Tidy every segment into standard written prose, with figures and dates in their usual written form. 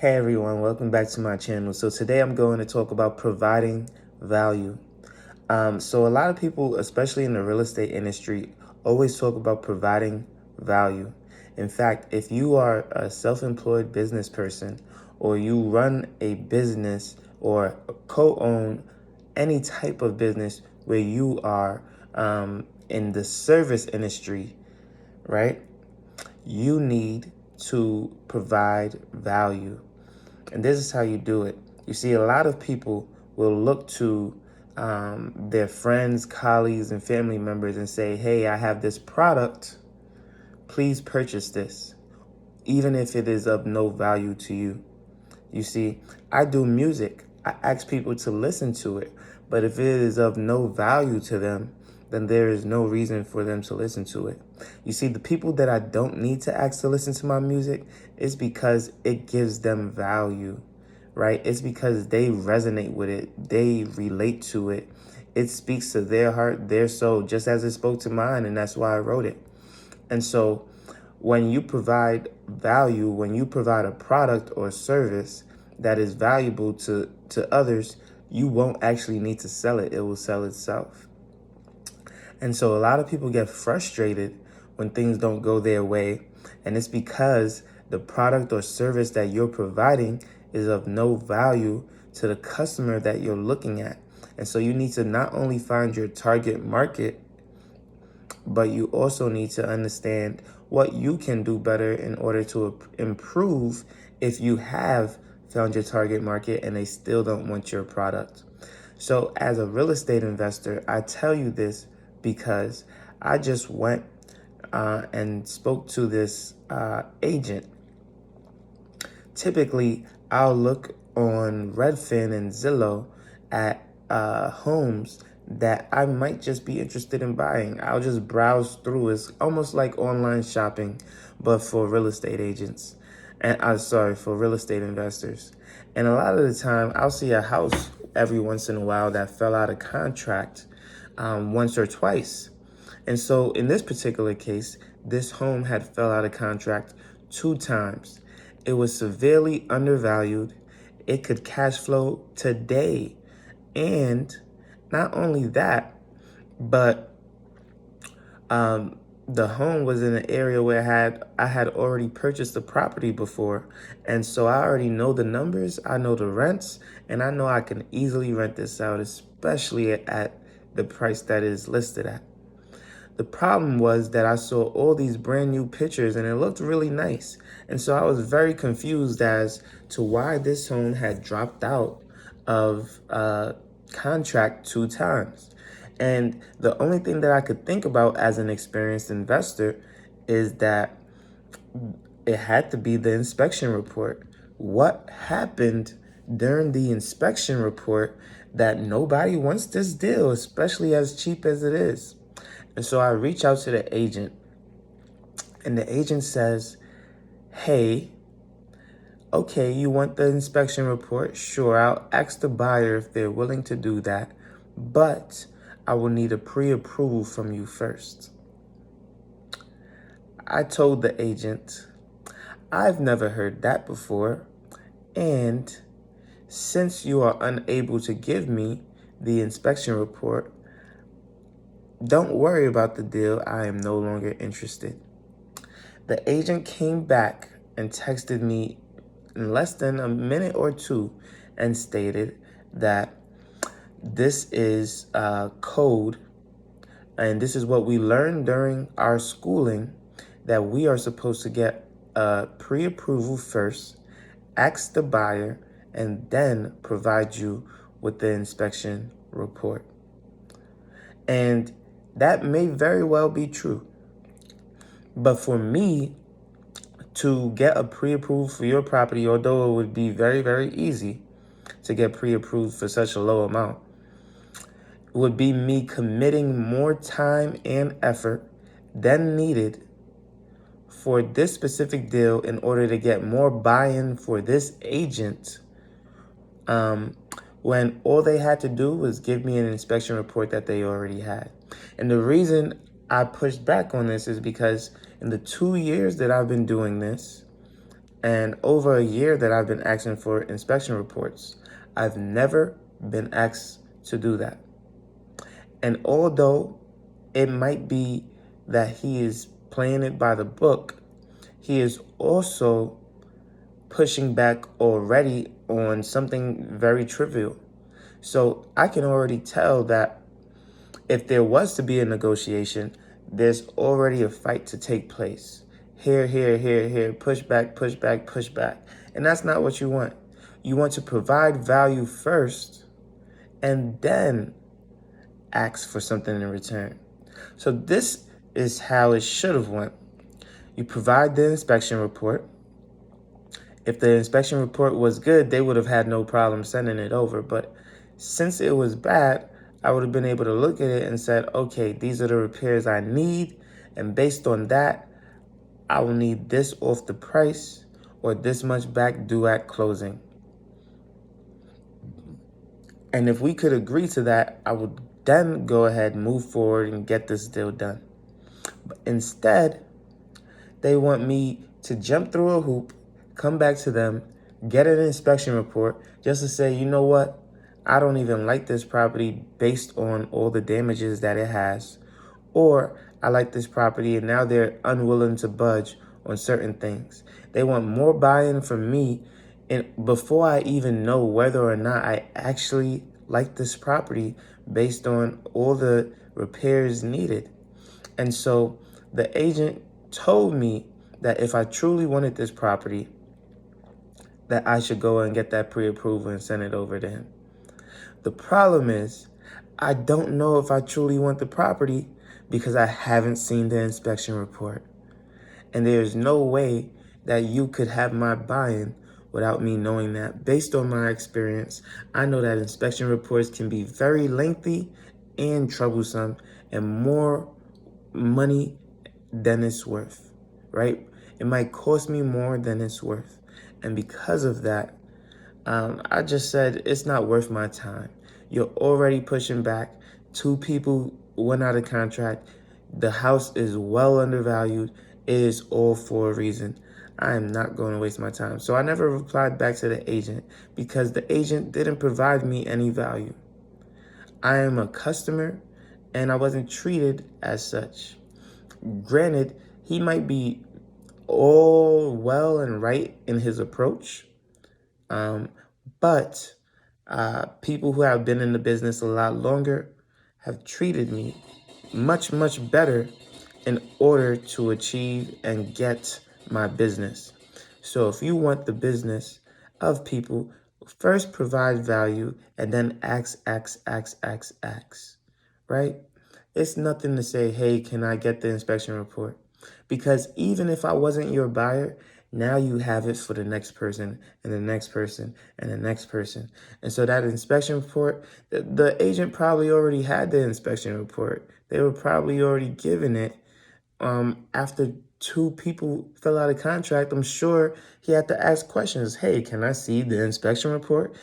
Hey everyone, welcome back to my channel. So today I'm going to talk about providing value. So a lot of people, especially in the real estate industry, always talk about providing value. In fact, if you are a self-employed business person or you run a business or co-own any type of business where you are in the service industry, right? You need to provide value. And this is how you do it. You see, a lot of people will look to their friends, colleagues, and family members and say, hey, I have this product. Please purchase this, even if it is of no value to you. You see, I do music. I ask people to listen to it. But if it is of no value to them, then there is no reason for them to listen to it. You see, the people that I don't need to ask to listen to my music is because it gives them value, right? It's because they resonate with it. They relate to it. It speaks to their heart, their soul, just as it spoke to mine, and that's why I wrote it. And so when you provide value, when you provide a product or service that is valuable to others, you won't actually need to sell it. It will sell itself. And so a lot of people get frustrated when things don't go their way. And it's because the product or service that you're providing is of no value to the customer that you're looking at. And so you need to not only find your target market, but you also need to understand what you can do better in order to improve if you have found your target market and they still don't want your product. So as a real estate investor, I tell you this because I just went and spoke to this agent. Typically, I'll look on Redfin and Zillow at homes that I might just be interested in buying. I'll just browse through. It's almost like online shopping, but for real estate agents. And for real estate investors. And a lot of the time, I'll see a house every once in a while that fell out of contract once or twice. And so in this particular case, this home had fell out of contract 2 times. It was severely undervalued. It could cash flow today. And not only that, but the home was in an area where I had already purchased the property before. And so I already know the numbers, I know the rents, and I know I can easily rent this out, especially at the price that is listed at. The problem was that I saw all these brand new pictures and it looked really nice. And so I was very confused as to why this home had dropped out of contract 2 times. And the only thing that I could think about as an experienced investor is that it had to be the inspection report. What happened during the inspection report that nobody wants this deal, especially as cheap as it is? And so I reach out to the agent, and the agent says, hey, okay, you want the inspection report? Sure, I'll ask the buyer if they're willing to do that, but I will need a pre-approval from you first. I told the agent, I've never heard that before, and since you are unable to give me the inspection report, don't worry about the deal. I am no longer interested. The agent came back and texted me in less than a minute or two and stated that this is code, and this is what we learned during our schooling, that we are supposed to get a pre-approval first, ask the buyer, and then provide you with the inspection report. And that may very well be true. But for me to get a pre-approved for your property, although it would be very, very easy to get pre-approved for such a low amount, would be me committing more time and effort than needed for this specific deal in order to get more buy-in for this agent, when all they had to do was give me an inspection report that they already had. And the reason I pushed back on this is because in the 2 years that I've been doing this, And over a year that I've been asking for inspection reports, I've never been asked to do that. And although it might be that he is playing it by the book, he is also pushing back already on something very trivial. So I can already tell that if there was to be a negotiation, there's already a fight to take place. Here, push back, push back, push back. And that's not what you want. You want to provide value first and then ask for something in return. So this is how it should have went. You provide the inspection report. If the inspection report was good, they would have had no problem sending it over. But since it was bad, I would have been able to look at it and said, okay, these are the repairs I need. And based on that, I will need this off the price or this much back due at closing. And if we could agree to that, I would then go ahead, move forward, and get this deal done. But instead, they want me to jump through a hoop, come back to them, get an inspection report just to say, you know what? I don't even like this property based on all the damages that it has. Or I like this property and now they're unwilling to budge on certain things. They want more buy-in from me and before I even know whether or not I actually like this property based on all the repairs needed. And so the agent told me that if I truly wanted this property, that I should go and get that pre-approval and send it over to him. The problem is, I don't know if I truly want the property because I haven't seen the inspection report. And there's no way that you could have my buy-in without me knowing that. Based on my experience, I know that inspection reports can be very lengthy and troublesome and more money than it's worth, right? It might cost me more than it's worth. And because of that, I just said, it's not worth my time. You're already pushing back. 2 people went out of contract. The house is well undervalued. It is all for a reason. I am not going to waste my time. So I never replied back to the agent because the agent didn't provide me any value. I am a customer and I wasn't treated as such. Granted, he might be all well and right in his approach, but people who have been in the business a lot longer have treated me much, much better in order to achieve and get my business. So if you want the business of people, first provide value and then ask, right? It's nothing to say, hey, can I get the inspection report? Because even if I wasn't your buyer, now you have it for the next person and the next person and the next person. And so that inspection report, the agent probably already had the inspection report. They were probably already given it after 2 people fell out of contract. I'm sure he had to ask questions. Hey, can I see the inspection report?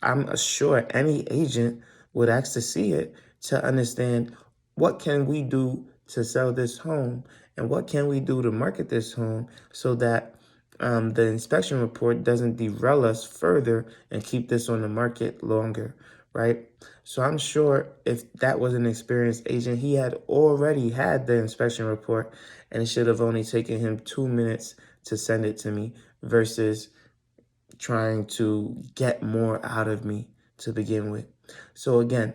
I'm sure any agent would ask to see it to understand what can we do to sell this home and what can we do to market this home so that the inspection report doesn't derail us further and keep this on the market longer, right? So I'm sure if that was an experienced agent, he had already had the inspection report and it should have only taken him 2 minutes to send it to me versus trying to get more out of me to begin with. So again,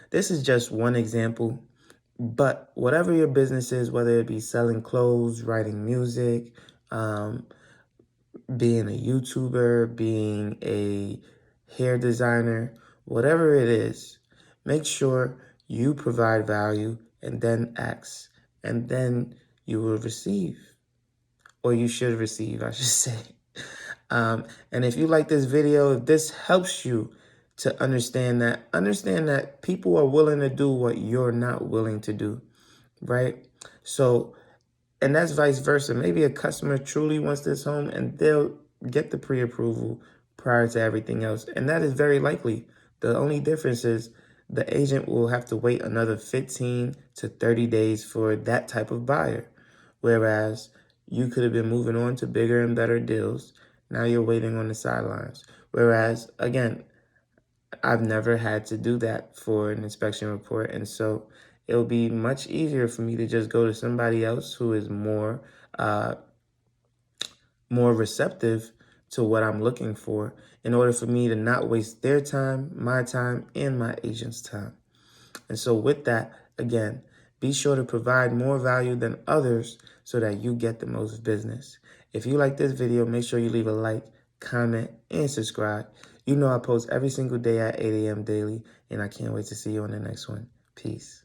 this is just one example, but whatever your business is, whether it be selling clothes, writing music, being a YouTuber, being a hair designer, whatever it is, make sure you provide value and then ask, and then you will receive, or you should receive, I should say. And if you like this video, if this helps you to understand that people are willing to do what you're not willing to do, right? So, and that's vice versa. Maybe a customer truly wants this home and they'll get the pre-approval prior to everything else. And that is very likely. The only difference is the agent will have to wait another 15 to 30 days for that type of buyer. Whereas you could have been moving on to bigger and better deals. Now you're waiting on the sidelines. Whereas, again, I've never had to do that for an inspection report. And so it'll be much easier for me to just go to somebody else who is uh, more receptive to what I'm looking for in order for me to not waste their time, and my agent's time. And so with that, again, be sure to provide more value than others so that you get the most business. If you like this video, make sure you leave a like, comment, and subscribe. You know I post every single day at 8 a.m. daily, and I can't wait to see you on the next one. Peace.